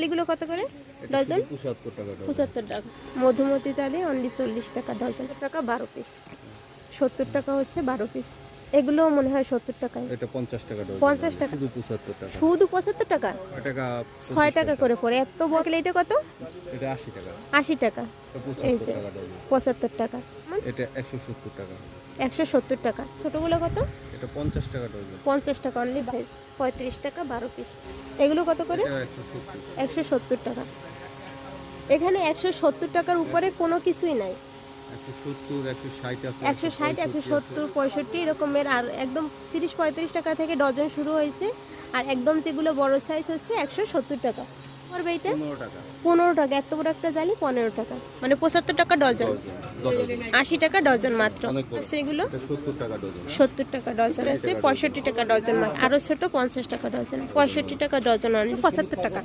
এগুলো কত করে ডজন? 75 টাকা। মধুমতি জালি অনলি 40 টাকা ডজন। টাকা 12 পিস। 70 টাকা হচ্ছে 12 পিস। এগুলো মনে হয় 70 টাকায়। এটা 50 টাকা ডজন। 50 টাকা। শুধু 75 টাকা। শুধু 75 টাকা? টাকা 6 টাকা করে পড়ে। এত বড় এটা কত? এটা 80 টাকা। 80 টাকা। এই যে 75 টাকা। এটা 170 টাকা। 170 টাকা। ছোটগুলো কত? এটা 50 টাকা ডজন। 50 টাকা অনলি সাইজ। 35 টাকা 12 পিস। এগুলো কত করে? এটা 170। 170 টাকা। এখানে 170 টাকার উপরে কোনো কিছুই নাই। 170, 160 আছে। 160, 170, 65 এরকমের। আর একদম 30-35 টাকা থেকে ডজন শুরু হয়েছে। আর একদম যেগুলো বড় সাইজ হচ্ছে 170 টাকা পড়বে। এটা 15 টাকা। 15 টাকা। এত বড় একটা জালি 15 টাকা, মানে 75 টাকা ডজন। 80 টাকা ডজন মাত্র। সেগুলো এটা 70 টাকা ডজন। 70 টাকা ডজন আছে। 65 টাকা ডজন মাত্র। আরো ছোট 50 টাকা ডজন। 65 টাকা ডজন অনলি 75 টাকা।